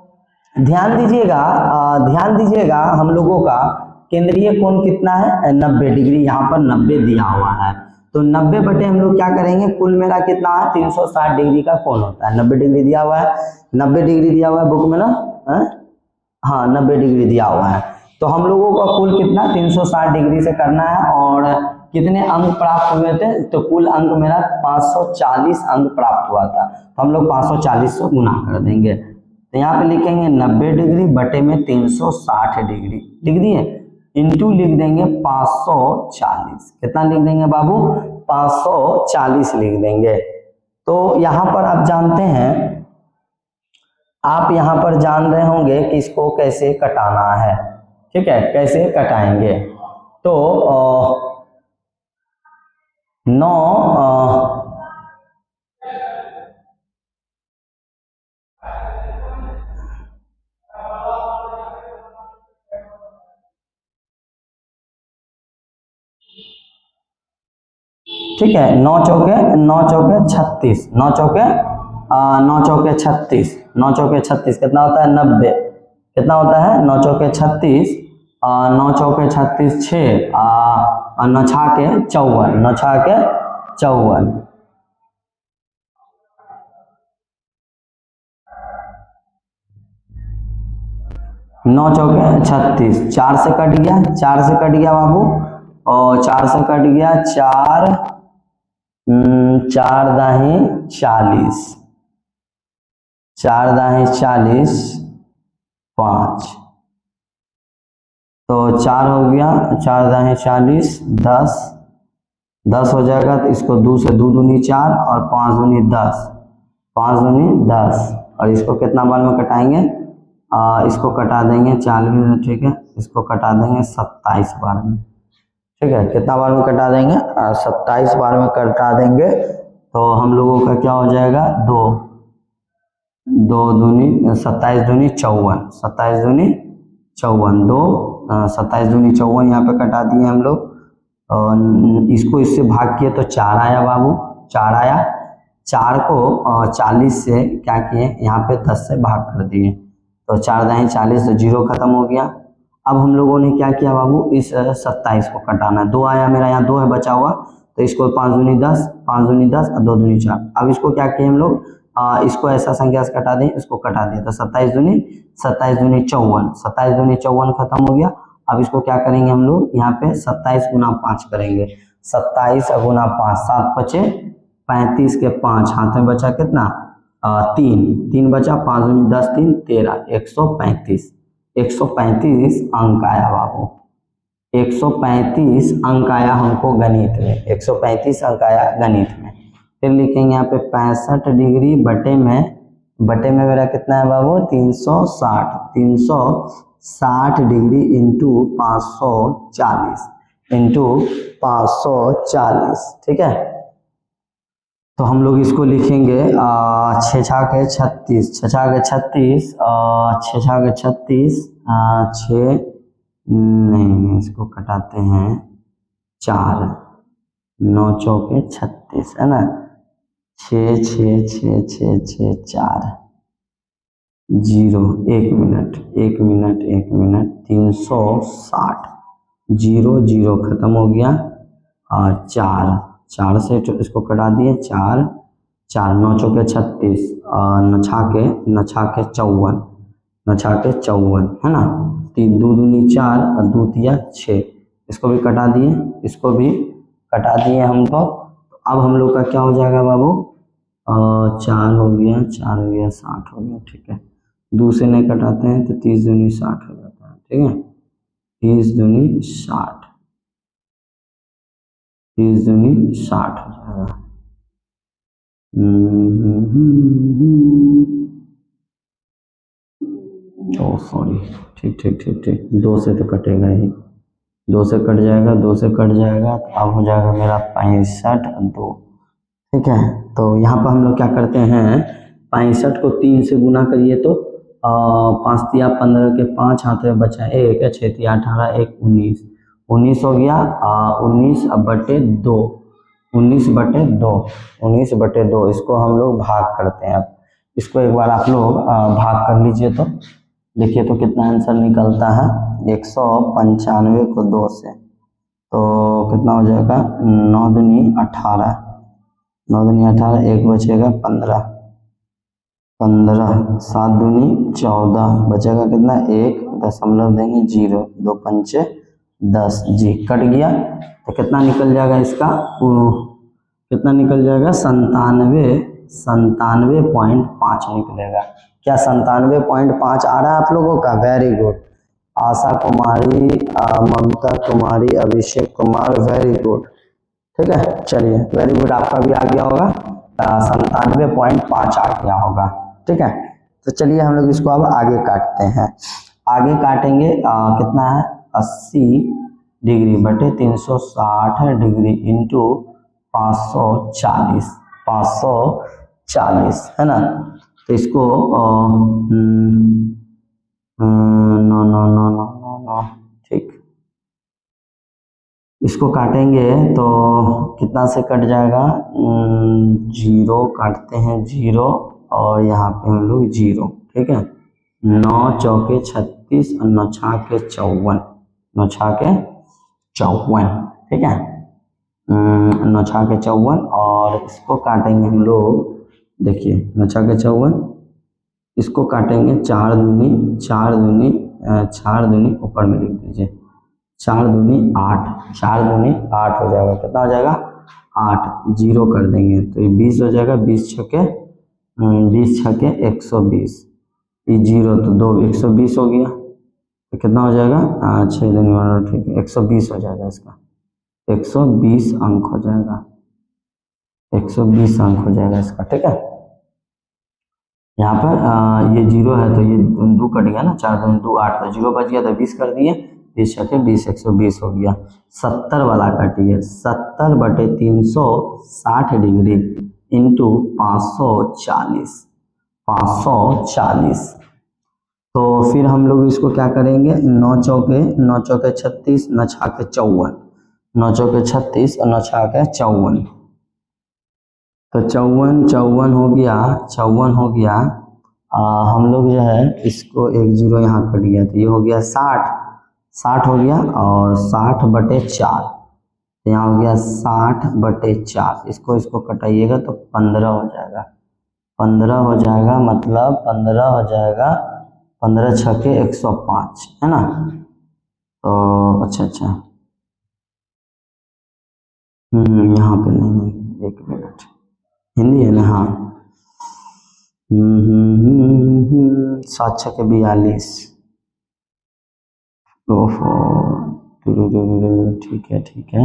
ध्यान दीजिएगा हम लोगों का केंद्रीय कोण कितना है, 90 डिग्री, यहाँ पर 90 दिया हुआ है, तो 90 बटे हम लोग क्या करेंगे, कुल मेरा कितना है 360 डिग्री का कोण होता है, 90 डिग्री दिया हुआ है, 90 डिग्री दिया हुआ है बुक में ना, हाँ 90 डिग्री दिया हुआ है, तो हम लोगों का कुल कितना 360 डिग्री से करना है, और कितने अंक प्राप्त हुए थे, तो कुल अंक मेरा 540 अंक प्राप्त हुआ था, तो हम लोग 540 से गुना कर देंगे। तो यहाँ पे लिखेंगे 90 डिग्री बटे में 360 डिग्री लिख दिए, इंटू लिख देंगे 540। कितना लिख देंगे बाबू? 540 लिख देंगे। तो यहाँ पर आप जानते हैं, आप यहाँ पर जान रहे होंगे कि इसको कैसे कटाना है। ठीक है, कैसे कटाएंगे? तो 9 ठीक है, 9 चौके 36, 9 चौके 36, 9 चौके 36 कितना होता है? 90। कितना होता है? 9 चौके 36, 9 चौके 36 6, 9 छाके 54, 9 छाके 54। नौ चौके 36, 4 से कट गया, 4 से कट गया बाबू, और 4 से कट गया, 4 4 दाही 40, 4 दाही 40, 5, तो 4 हो गया, 4 दाही 40, 10, 10 हो जाएगा। तो इसको 2 से 2 दूनी 4 और 5 दूनी 10, 5 दूनी 10, और इसको कितना बार में कटाएंगे? इसको कटा देंगे 40 में, ठीक है, इसको कटा देंगे 27 बार में। ठीक है, कितना बार में कटा देंगे? 27 बार में कटा देंगे। तो हम लोगों का क्या हो जाएगा? 2 दूनी 27 दूनी 54, 27 दूनी 54, 2 27 दूनी 54 यहाँ पे कटा दिए हम लोग। इसको इससे भाग किए तो 4 आया बाबू, 4 आया। 4 को 40 से क्या किए? यहाँ पे 10 से भाग कर दिए, तो 4 दाही 40, तो 0 खत्म हो गया। अब हम लोगों ने क्या किया बाबू? इस 27 को कटाना है। 2 आया मेरा, यहाँ 2 है बचा हुआ, तो इसको 5 दूनी 10, 5 दूनी 10 और 2 दूनी 4। अब इसको क्या किए हम लोग? इसको ऐसा संख्या से कटा दें, इसको कटा दिए, तो 27 दूनी 54, 27 दूनी 54 खत्म हो गया। अब इसको क्या करेंगे हम लोग? यहाँ पे 27 गुना 5 करेंगे, 27 गुना 5, 7 बचे 35 के 5 हाथ में बचा कितना? 3 बचा, 5 दूनी 10, 3 13, 135, 135 अंक आया बाबू, 135 अंक आया हमको गणित में, 135 अंक आया गणित में। फिर लिखेंगे यहाँ पे 65 डिग्री बटे में मेरा कितना है बाबू? 360, 360 डिग्री इंटू 540, इंटू 540। ठीक है, तो हम लोग इसको लिखेंगे 6 छाके 36, 6 छाके 36, 6 छाके 36, 6 नहीं, इसको कटाते हैं 4, 9 चौके 36 है ना, 6 6 6 6 6 4 0, 1 मिनट 1 मिनट 1 मिनट, 360, 0 0 खत्म हो गया, और 4 से इसको कटा दिए, 4 4, 9 चौके 36, न छाके 54, न छाके 54 है ना, 3 2 दूनी 4 और 2 तिया 6, इसको भी कटा दिए, इसको भी कटा दिए हम लोग। अब हम लोग का क्या हो जाएगा बाबू? 4 हो गया, 4 हो गया, 60 हो गया। ठीक है, 2 से नहीं कटाते हैं तो 30 दूनी 60 हो जाता है। ठीक है, 30 दूनी 60, 30 दूनी 60 हो जाएगा। ओ सॉरी, ठीक ठीक ठीक ठीक, 2 से तो कटेगा ही, 2 से कट जाएगा, 2 से कट जाएगा, तो अब हो जाएगा मेरा 65 और 2। ठीक है, तो यहाँ पर हम लोग क्या करते हैं? 65 को 3 से गुना करिए तो 5 तिया 15 के 5 हाथ में बचा 1, 6 तिया 18, 1 19, 19 हो गया, 19 बटे 2, 19 बटे 2, 19 बटे 2, इसको हम लोग भाग करते हैं। अब इसको एक बार आप लोग भाग कर लीजिए, तो देखिए तो कितना आंसर निकलता है। 195 को 2 से, तो कितना हो जाएगा? 9 दूनी 18, 9 दूनी 18, 1 बचेगा 15, 15, 7 दूनी 14, बचेगा कितना? 1 दशमलव देंगे 0, 2 पंचे 10, जी कट गया, तो कितना निकल जाएगा इसका? कितना निकल जाएगा? 97.5 निकलेगा। क्या 97.5 आ रहा है आप लोगों का? Very good. Asha Kumari, Mamta Kumari, Abhishek Kumar, very good. ठीक है, चलिए वेरी गुड, आपका भी आ गया होगा, 97.5 आ गया होगा। ठीक है, तो चलिए हम लोग इसको अब आगे काटते हैं। आगे काटेंगे कितना है, 80 डिग्री बटे 360 डिग्री इंटू 540, 540 है ना। तो इसको no no no no no no, ठीक, इसको काटेंगे तो कितना से कट जाएगा, 0 काटते हैं, 0 और यहाँ पे हम लोग 0। ठीक है, 9 चौके 36 और 9 छाके 54, 9 छाके 54। ठीक है, 9 छाके 54 और इसको काटेंगे हम लोग, देखिए 9 छाके 54, इसको काटेंगे 4 दूनी, 4 दूनी ऊपर में लिख दीजिए, 4 दूनी 8, 4 दूनी 8 हो जाएगा, कितना हो जाएगा 8, 0 कर देंगे तो ये 20 हो जाएगा, 20 छके 120, ये 0 तो 2 120 हो गया, तो कितना हो जाएगा 6 दूनी 12, ठीक है 120 हो जाएगा, इसका 120 अंक हो जाएगा, 120 अंक हो जाएगा इसका। ठीक है, यहाँ पर ये 0 है तो ये 2 कट गया ना, 4 दूनी 2 8, तो 0 बच गया तो 20 कर दिए, 20 छके 20, 120 हो गया। 70 वाला काटिए, 70 बटे 360 डिग्री इंटू 540, 540। तो फिर हम लोग इसको क्या करेंगे, 9 चौके 36, 9 छाके 54, 9 चौके 36 और 9 छाके 54, तो 54 हो गया, 54 हो गया। हम लोग जो है इसको एक 0 यहाँ कट गया तो ये हो गया 60 हो गया, और 60 बटे 4, तो यहाँ हो गया 60 बटे 4, इसको कटाइएगा तो 15 हो जाएगा, 15 हो जाएगा, मतलब 15 हो जाएगा, 15 छके 105 है ना। तो अच्छा यहाँ पे नहीं, एक मिनट, हिंदी है ना, हाँ 7 छके 42, ठीक है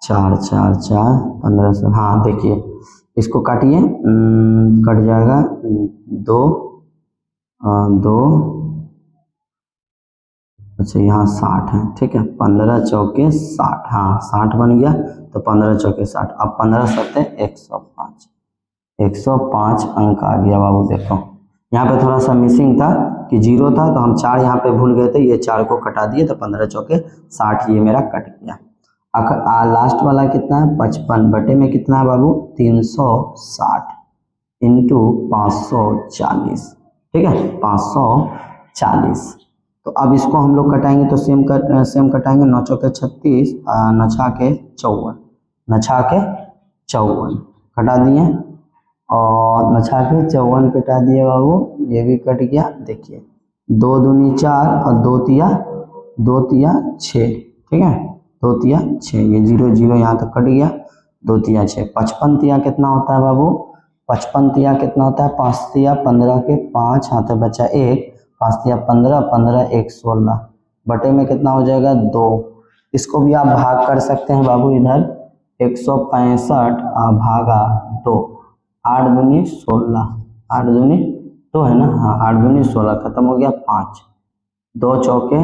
4 4 4 1500, हाँ देखिए इसको काटिए, कट जाएगा 2 2, अच्छा यहाँ 60 है, ठीक है 15 चौके 60, हाँ 60 बन गया, तो 15 चौके 60, अब 15 सत्ते 105, 105 अंक आ गया बाबू। देखो यहाँ पे थोड़ा सा मिसिंग था कि 0 था तो हम 4 यहाँ पे भूल गए थे, ये 4 को कटा दिए तो 15 चौके 60 ये मेरा कट गया। लास्ट वाला कितना है, 55 बटे में कितना है बाबू, 360 इंटू 540, ठीक है 540। तो अब इसको हम लोग कटाएंगे तो सेम कटाएंगे, 9 चौके 36, 9 छाके 54, 9 छाके 54 कटा दिए, और 9 छाके 54 कटा दिए बाबू, ये भी कट गया। देखिए 2 दूनी 4 और 2 तिया 6, ठीक है 2 तिया 6, ये 0 0 यहाँ तक कट गया, 2 तिया 6, 55 तिया कितना होता है बाबू, 55 तिया कितना होता है, 5 तिया 15 के 5 हाथ बचा 1, 5 तिया 15, 15 1 16 बटे में कितना हो जाएगा 2। इसको भी आप भाग कर सकते हैं बाबू, इधर 165 भागा 2, 8 दूनी 16, 8 दूनी 2 है ना, हाँ 8 दूनी 16, खत्म हो गया 5, 2 चौके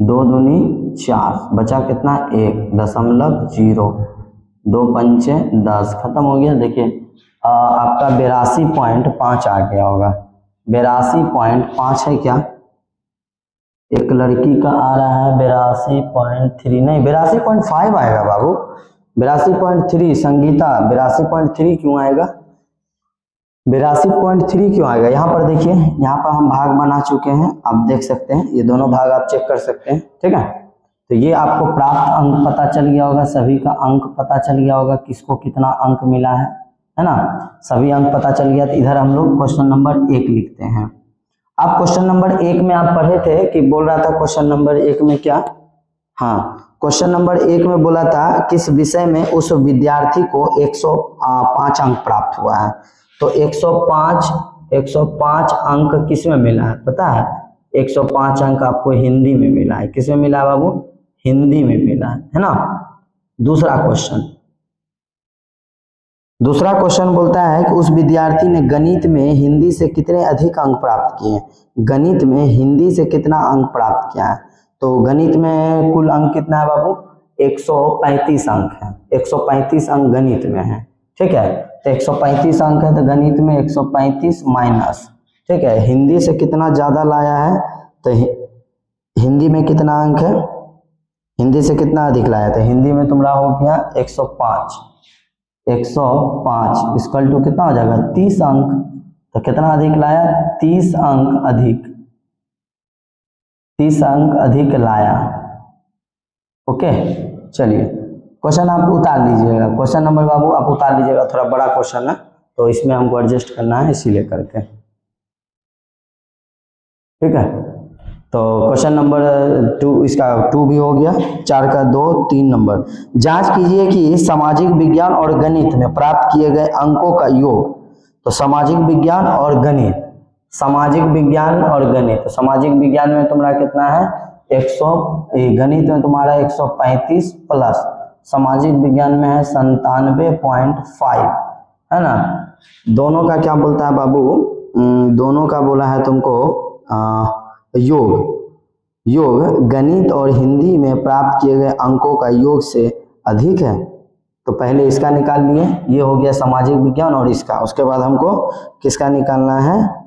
2 दूनी 4, बचा कितना 1.0, 2 पंचे 10, खत्म हो गया। देखिए आपका 82.5 आ गया होगा, 82.5 है क्या, एक लड़की का आ रहा है 82.3, नहीं 82.5 आएगा बाबू, 82.3 संगीता, 82.3 क्यों आएगा, 82.3 क्यों आएगा। यहाँ पर देखिए, यहाँ पर हम भाग बना चुके हैं, आप देख सकते हैं, ये दोनों भाग आप चेक कर सकते हैं, ठीक है। तो ये आपको प्राप्त अंक पता चल गया होगा, सभी का अंक पता चल गया होगा, किसको कितना अंक मिला है ना, सभी अंक पता चल गया। तो इधर हम लोग क्वेश्चन नंबर 1 लिखते हैं। आप क्वेश्चन नंबर 1 में आप पढ़े थे कि बोल रहा था क्वेश्चन नंबर 1 में क्या, हाँ क्वेश्चन नंबर 1 में बोला था किस विषय में उस विद्यार्थी को 105 अंक प्राप्त हुआ है। तो 105 अंक किस में मिला है पता है? 105 अंक आपको हिंदी में मिला है। किस में मिला है बाबू? हिंदी में मिला है ना। दूसरा क्वेश्चन बोलता है कि उस विद्यार्थी ने गणित में हिंदी से कितने अधिक अंक प्राप्त किए हैं। गणित में हिंदी से कितना अंक प्राप्त किया है? तो गणित में कुल अंक कितना है बाबू? 135 अंक है। 135 अंक गणित में है, ठीक है। तो 135 अंक है तो गणित में 135 माइनस, ठीक है। हिंदी से कितना ज्यादा लाया है? तो हिंदी में कितना अंक है? हिंदी से कितना अधिक लाया? तो हिंदी में तुम्हारा हो गया 105 इक्वल टू कितना हो जाएगा? 30 अंक। तो कितना अधिक लाया? 30 अंक अधिक, 30 अंक अधिक लाया। ओके, चलिए क्वेश्चन आप उतार लीजिएगा। क्वेश्चन नंबर बाबू आप उतार लीजिएगा, थोड़ा बड़ा क्वेश्चन है तो इसमें हमको एडजस्ट करना है, इसीलिए करके, ठीक है। तो क्वेश्चन नंबर 2, इसका 2 भी हो गया। 4 का 2, 3 नंबर। जांच कीजिए कि सामाजिक विज्ञान और गणित में प्राप्त किए गए अंकों का योग। तो सामाजिक विज्ञान और गणित, सामाजिक विज्ञान और गणित, सामाजिक विज्ञान में तुम्हारा कितना है? 100, गणित में तुम्हारा 135 प्लस सामाजिक विज्ञान में है 97.5, है ना। दोनों का क्या बोलता है बाबू? दोनों का बोला है तुमको योग गणित और हिंदी में प्राप्त किए गए अंकों का योग से अधिक है। तो पहले इसका निकाल लिए, ये हो गया सामाजिक विज्ञान और इसका। उसके बाद हमको किसका निकालना है?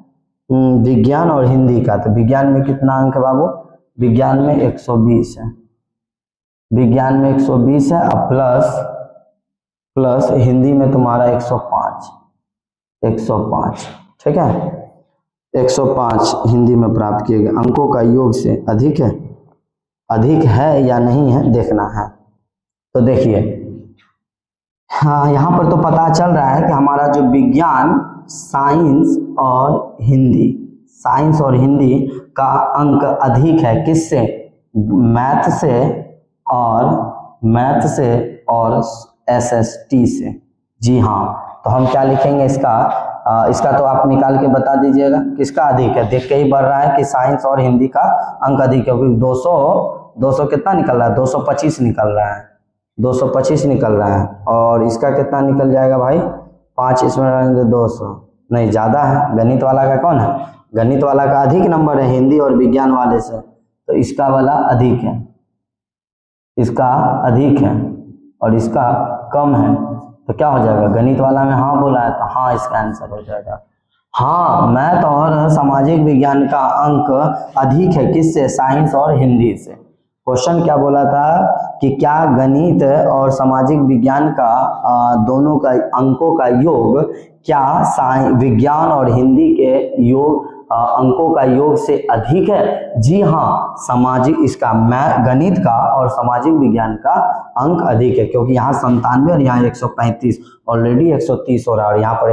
विज्ञान और हिंदी का। तो विज्ञान में कितना अंक है बाबू? विज्ञान में 120 है। विज्ञान में 120 है और प्लस हिंदी में तुम्हारा 105, ठीक है। 105 हिंदी में प्राप्त किए गए अंकों का योग से अधिक है या नहीं है देखना है। तो देखिए, हाँ, यहाँ पर तो पता चल रहा है कि हमारा जो विज्ञान, साइंस और हिंदी का अंक अधिक है। किससे? मैथ से और SST से। जी हाँ, तो हम क्या लिखेंगे इसका तो आप निकाल के बता दीजिएगा किसका अधिक है। देख के ही बढ़ रहा है कि साइंस और हिंदी का अंक अधिक है, क्योंकि 200 कितना निकल रहा है? 225 निकल रहा है, 225 निकल रहा है। और इसका कितना निकल जाएगा भाई? 5 इसमें रहेंगे 200, नहीं ज़्यादा है। गणित वाला का कौन है? गणित वाला का अधिक नंबर है हिंदी और विज्ञान वाले से, तो इसका वाला अधिक है, इसका अधिक है और इसका कम है। तो क्या हो जाएगा? गणित वाला में हाँ बोला है तो हाँ इसका आंसर हो जाएगा। हाँ, मैथ और सामाजिक विज्ञान का अंक अधिक है। किससे? साइंस और हिंदी से। क्वेश्चन क्या बोला था कि क्या गणित और सामाजिक विज्ञान का दोनों का अंकों का योग क्या विज्ञान और हिंदी के योग अंकों का योग से अधिक है? जी हाँ, गणित का और सामाजिक विज्ञान का अंक अधिक है, क्योंकि यहाँ 97 और यहाँ 135, ऑलरेडी 130 हो रहा है और यहाँ पर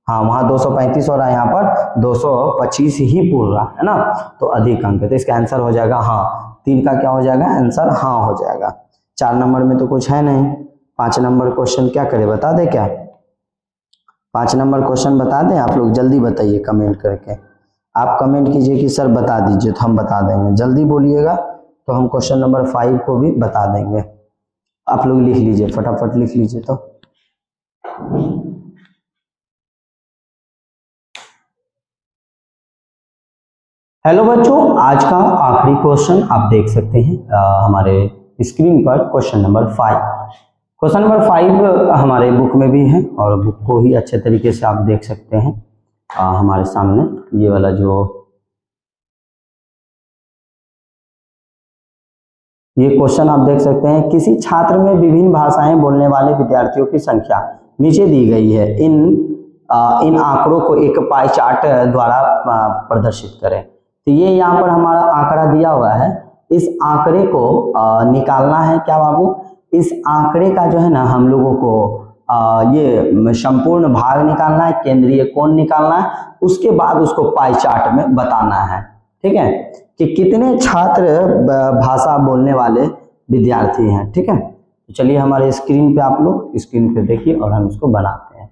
235 हो रहा है, यहाँ पर 225 ही पूर रहा है ना, तो अधिक अंक है। तो इसका आंसर हो जाएगा हाँ। 3 का क्या हो जाएगा? आंसर हाँ हो जाएगा। 4 नंबर में तो कुछ है नहीं। 5 नंबर क्वेश्चन क्या करे, बता दे क्या? 5 नंबर क्वेश्चन बता दें आप लोग? जल्दी बताइए कमेंट करके। आप कमेंट कीजिए कि सर बता दीजिए, तो हम बता देंगे। जल्दी बोलिएगा तो हम क्वेश्चन नंबर 5 को भी बता देंगे। आप लोग लिख लीजिए, फटाफट लिख लीजिए। तो हेलो बच्चों, आज का आखिरी क्वेश्चन आप देख सकते हैं हमारे स्क्रीन पर। क्वेश्चन नंबर 5 हमारे बुक में भी है और बुक को ही अच्छे तरीके से आप देख सकते हैं हमारे सामने। ये वाला ये क्वेश्चन आप देख सकते हैं। किसी छात्र में विभिन्न भाषाएं बोलने वाले विद्यार्थियों की संख्या नीचे दी गई है। इन आंकड़ों को एक पाई चार्ट द्वारा प्रदर्शित करें। तो ये यहाँ पर हमारा आंकड़ा दिया हुआ है। इस आंकड़े को निकालना है क्या बाबू? इस आंकड़े का जो है ना हम लोगों को ये संपूर्ण भाग निकालना है, केंद्रीय कोण निकालना है, उसके बाद उसको पाई चार्ट में बताना है, ठीक है, कि कितने छात्र भाषा बोलने वाले विद्यार्थी हैं, ठीक है। तो चलिए हमारे स्क्रीन पे आप लोग स्क्रीन पे देखिए और हम इसको बनाते हैं।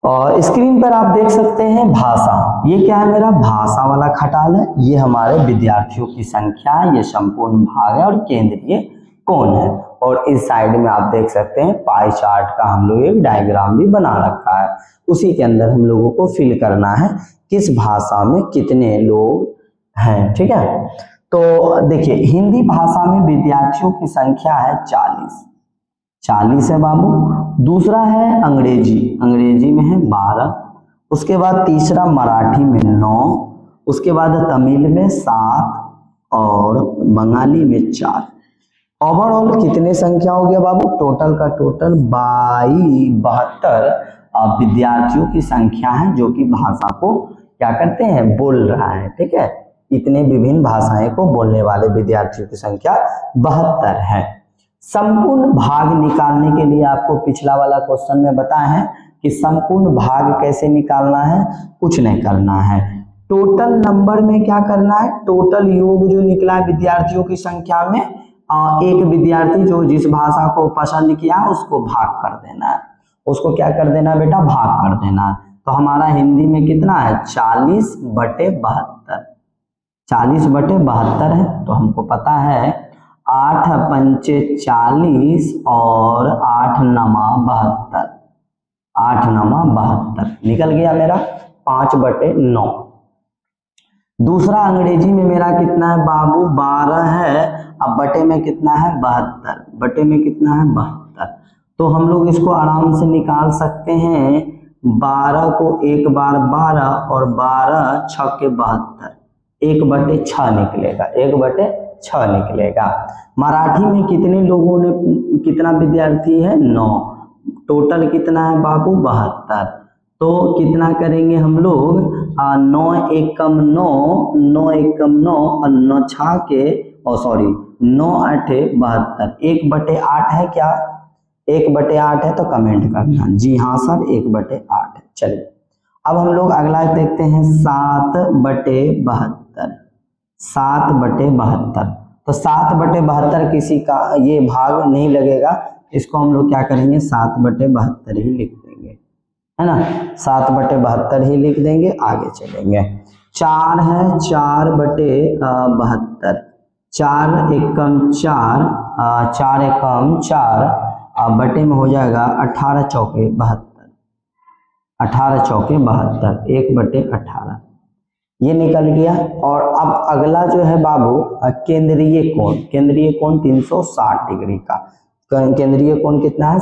और स्क्रीन पर आप देख सकते हैं भाषा, ये क्या है मेरा भाषा वाला खटाल है, ये हमारे विद्यार्थियों की संख्या है, ये संपूर्ण भाग है और केंद्रीय कोण है। और इस साइड में आप देख सकते हैं पाई चार्ट का हम लोग एक डायग्राम भी बना रखा है, उसी के अंदर हम लोगों को फिल करना है किस भाषा में कितने लोग हैं। ठीक है, तो देखिए हिंदी भाषा में विद्यार्थियों की संख्या है 40 है बाबू। दूसरा है अंग्रेजी, अंग्रेजी में है 12। उसके बाद तीसरा मराठी में 9, उसके बाद तमिल में 7 और बंगाली में 4। ओवरऑल कितने संख्या हो गया बाबू, टोटल का टोटल 72 विद्यार्थियों की संख्या है जो कि भाषा को क्या करते हैं, बोल रहा है। ठीक है, इतने विभिन्न भाषाएं को बोलने वाले विद्यार्थियों की संख्या 72 है। संपूर्ण भाग निकालने के लिए आपको पिछला वाला क्वेश्चन में बताया है कि संपूर्ण भाग कैसे निकालना है, कुछ नहीं करना है, टोटल नंबर में क्या करना है, टोटल योग जो निकला है विद्यार्थियों की संख्या में एक विद्यार्थी जो जिस भाषा को पसंद किया उसको भाग कर देना है, उसको क्या कर देना है बेटा, भाग कर देना है। तो हमारा हिंदी में कितना है 40/72, 40/72 है। तो हमको पता है 8 पंचे 40 और 8 नमा 72, 8 नमा 72 निकल गया मेरा 5/9। दूसरा अंग्रेजी में मेरा कितना है बाबू 12 है, अब बटे में कितना है 72, बटे में कितना है 72। तो हम लोग इसको आराम से निकाल सकते हैं, 12 को एक बार 12 और 12 6 72, 1/6 निकलेगा, 1/6 निकलेगा। मराठी में कितने लोगों ने, कितना विद्यार्थी है 9, टोटल कितना है बाबू 72। तो कितना करेंगे हम लोग 9 एकम 9, 9 एकम 9 और 9 6 के 9 8 72, 1/8 है क्या, 1/8 है तो कमेंट करना, जी हाँ सर 1/8 है। चलिए अब हम लोग अगला देखते हैं 7/72, 7/72। तो 7/72 किसी का ये भाग नहीं लगेगा, इसको हम लोग क्या करेंगे 7/72 ही लिख देंगे, है ना, 7/72 ही लिख देंगे, आगे चलेंगे। 4 है 4/72, 4 एकम 4, 4 एकम 4 बटे में हो जाएगा 18 चौके 72, 18 चौके 72, 1/18 ये निकल गया। और अब अगला जो है बाबू केंद्रीय कोण, केंद्रीय कोण 360 डिग्री का, केंद्रीय कोण कितना है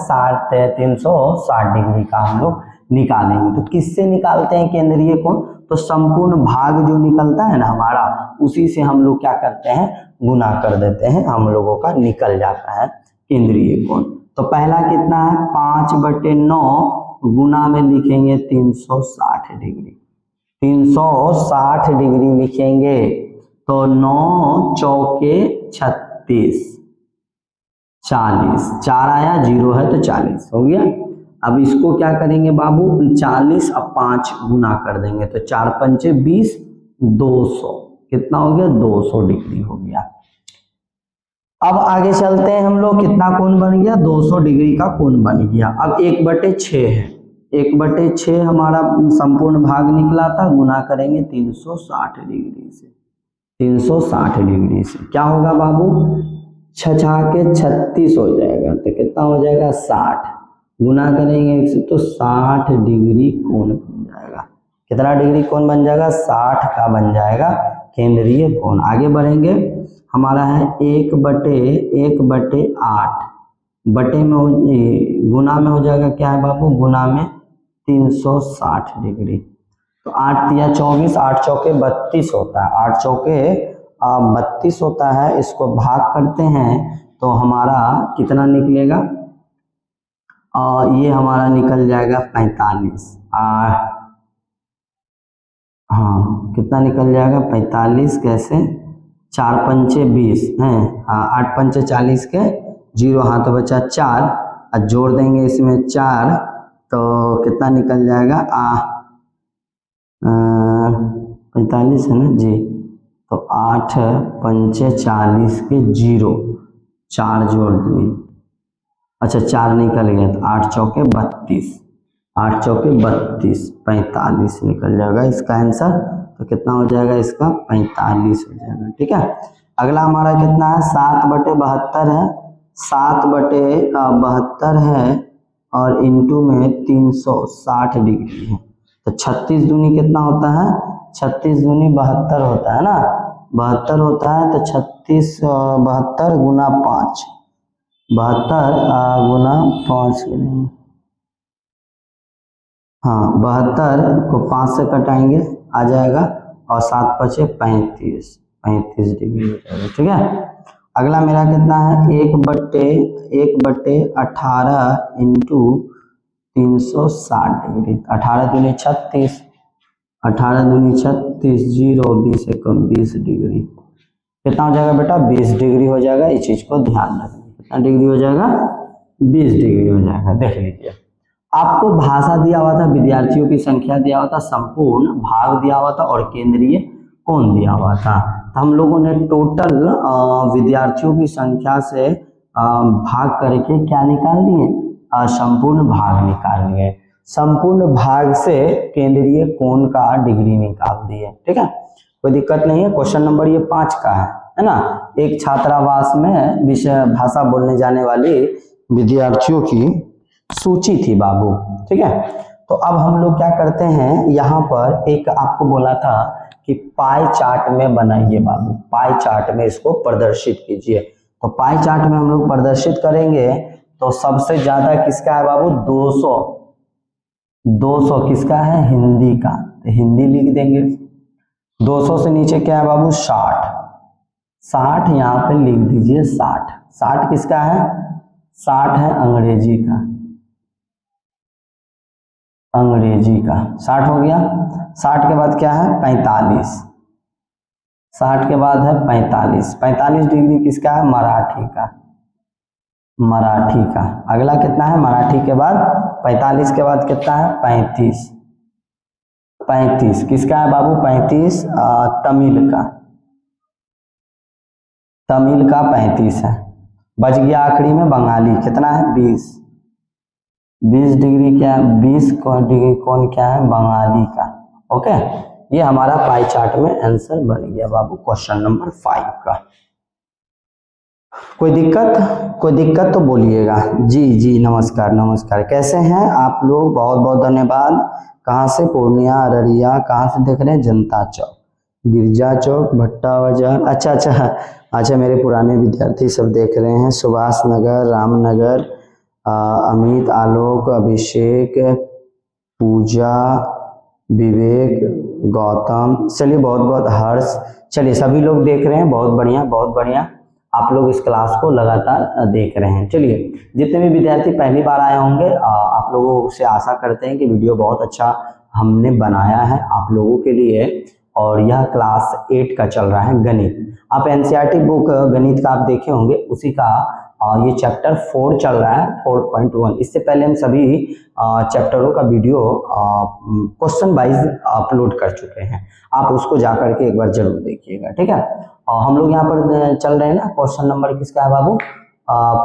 360 डिग्री का हम लोग निकालेंगे। तो किससे निकालते हैं केंद्रीय कोण, तो संपूर्ण भाग जो निकलता है ना हमारा, उसी से हम लोग क्या करते हैं गुना कर देते हैं, हम लोगों का निकल जाता है केंद्रीय कोण। तो पहला कितना है 5/9 गुना में लिखेंगे 360 डिग्री, 360 डिग्री लिखेंगे तो 9 चौके 36, 40, 4 आया 0 है तो 40 हो गया। अब इसको क्या करेंगे बाबू 40 अब 5 गुना कर देंगे तो 4 पंचे 20, 200 कितना हो गया 200 डिग्री हो गया। अब आगे चलते हैं हम लोग, कितना कोण बन गया 200 डिग्री का कोण बन गया। अब 1/6 है, 1/6 हमारा संपूर्ण भाग निकला था, गुना करेंगे 360 डिग्री से, 360 डिग्री से क्या होगा बाबू 6 के 36 हो जाएगा, तो कितना हो जाएगा 60, गुना करेंगे 1 से तो 60 डिग्री कोण बन जाएगा। कितना डिग्री कोण बन जाएगा 60 का बन जाएगा केंद्रीय कोण। आगे बढ़ेंगे, हमारा है 1/8 बटे में गुना में हो जाएगा क्या है बाबू, गुना में 360 डिग्री। तो 8 तिया 24, 8 चौके 32 होता है, 8 चौके 32 होता है। इसको भाग करते हैं तो हमारा कितना निकलेगा, ये हमारा निकल जाएगा 45। हाँ कितना निकल जाएगा 45, कैसे 4 पंचे 20 हैं, 8 पंचे 40 के 0 हाथ बचा 4 और जोड़ देंगे इसमें 4 तो कितना निकल जाएगा 45 है ना जी, तो 8 पंचे 40 के 0, 4 जोड़ दिए, अच्छा 4 निकल गया तो 8 चौके 32, 8 चौके 32, 45 निकल जाएगा इसका आंसर। तो कितना हो जाएगा इसका 45 हो जाएगा। ठीक है, अगला हमारा कितना है 7/72 है, 7/72 है और इंटू में 360 डिग्री है। तो 36 दूनी कितना होता है, 36 दूनी 72 होता है ना, 72 होता है। तो 36 72 गुना 5, 72 गुना 5, हाँ 72 को 5 से कटाएंगे आ जाएगा और 7 पचे 35, 35 डिग्री हो जाएगा। ठीक है, अगला मेरा कितना है 1/18 इंटू 360 डिग्री, 18 दूनी 36, 18 दूनी 36, 0 20 एकम 20 डिग्री। कितना हो जाएगा बेटा 20 डिग्री हो जाएगा। इस चीज को ध्यान रखना, कितना डिग्री हो जाएगा 20 डिग्री हो जाएगा। देख लीजिए, आपको भाषा दिया हुआ था, विद्यार्थियों की संख्या दिया हुआ था, संपूर्ण भाग दिया हुआ था और केंद्रीय कोण दिया हुआ था। तो हम लोगों ने टोटल विद्यार्थियों की संख्या से भाग करके क्या निकाल लिए, संपूर्ण भाग निकाल लिए। संपूर्ण भाग से केंद्रीय कोण का डिग्री निकाल दिए। ठीक है, कोई दिक्कत नहीं है। क्वेश्चन नंबर ये 5 का है ना। एक छात्रावास में विषय भाषा बोलने जाने वाली विद्यार्थियों की सूची थी बाबू। ठीक है, तो अब हम लोग क्या करते हैं, यहाँ पर एक आपको बोला था कि पाई चार्ट में बनाइए बाबू, पाई चार्ट में इसको प्रदर्शित कीजिए। तो पाई चार्ट में हम लोग प्रदर्शित करेंगे तो सबसे ज्यादा किसका है बाबू 200, 200 किसका है हिंदी का, तो हिंदी लिख देंगे। 200 से नीचे क्या है बाबू 60, 60 यहाँ पे लिख दीजिए 60, 60 किसका है, 60 है अंग्रेजी का, अंग्रेजी का 60 हो गया। 60 के बाद क्या है 45, 60 के बाद है 45, 45 डिग्री किसका है मराठी का, मराठी का। अगला कितना है मराठी के बाद 45 के बाद कितना है 35, 35 किसका है बाबू 35 तमिल का, तमिल का 35 है। बच गया आखिरी में बंगाली, कितना है 20, 20 डिग्री क्या है 20 डिग्री कौन क्या है बंगाली का। ओके, ये हमारा पाई चार्ट में आंसर बन गया बाबू क्वेश्चन नंबर 5 का। कोई दिक्कत, कोई दिक्कत तो बोलिएगा। जी जी नमस्कार नमस्कार, कैसे हैं आप लोग, बहुत बहुत धन्यवाद। कहाँ से, पूर्णिया अररिया, कहाँ से देख रहे हैं, जनता चौक, गिरजा चौक, भट्टा बाजार, अच्छा अच्छा अच्छा, मेरे पुराने विद्यार्थी सब देख रहे हैं, सुभाष नगर, रामनगर, अमित, आलोक, अभिषेक, पूजा, विवेक, गौतम, चलिए बहुत बहुत हर्ष, चलिए सभी लोग देख रहे हैं, बहुत बढ़िया बहुत बढ़िया। आप लोग इस क्लास को लगातार देख रहे हैं। चलिए, जितने भी विद्यार्थी पहली बार आए होंगे आप लोगों से आशा करते हैं कि वीडियो बहुत अच्छा हमने बनाया है आप लोगों के लिए। और यह क्लास 8 का चल रहा है गणित। आप एनसीईआरटी बुक गणित का आप देखे होंगे, उसी का ये चैप्टर 4 चल रहा है 4.1। इससे पहले हम सभी चैप्टरों का वीडियो क्वेश्चन वाइज अपलोड कर चुके हैं, आप उसको जाकर के एक बार जरूर देखिएगा। ठीक है, हम लोग यहाँ पर चल रहे हैं ना, क्वेश्चन नंबर किसका है बाबू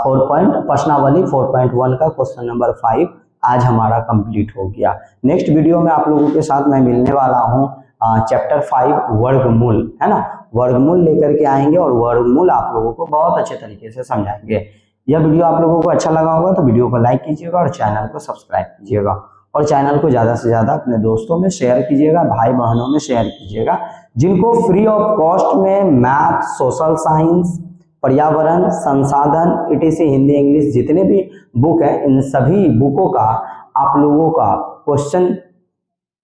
4 प्रश्नावली 4.1 का क्वेश्चन नंबर 5 आज हमारा कंप्लीट हो गया। नेक्स्ट वीडियो में आप लोगों के साथ मैं मिलने वाला हूँ चैप्टर 5 वर्गमूल, है ना, वर्गमूल लेकर के आएंगे और वर्गमूल आप लोगों को बहुत अच्छे तरीके से समझाएंगे। यह वीडियो आप लोगों को अच्छा लगा होगा तो वीडियो को लाइक कीजिएगा और चैनल को सब्सक्राइब कीजिएगा और चैनल को ज़्यादा से ज़्यादा अपने दोस्तों में शेयर कीजिएगा, भाई बहनों में शेयर कीजिएगा, जिनको फ्री ऑफ कॉस्ट में मैथ, सोशल साइंस, पर्यावरण, संसाधन, ईटीसी, हिंदी, इंग्लिश जितने भी बुक है, इन सभी बुकों का आप लोगों का क्वेश्चन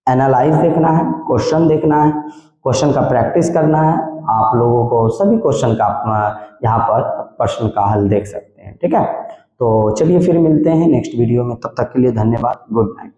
एनालाइज देखना है, क्वेश्चन देखना है, क्वेश्चन का प्रैक्टिस करना है। आप लोगों को सभी क्वेश्चन का यहाँ पर प्रश्न का हल देख सकते हैं। ठीक है, तो चलिए फिर मिलते हैं नेक्स्ट वीडियो में, तब तक के लिए धन्यवाद, गुड नाइट।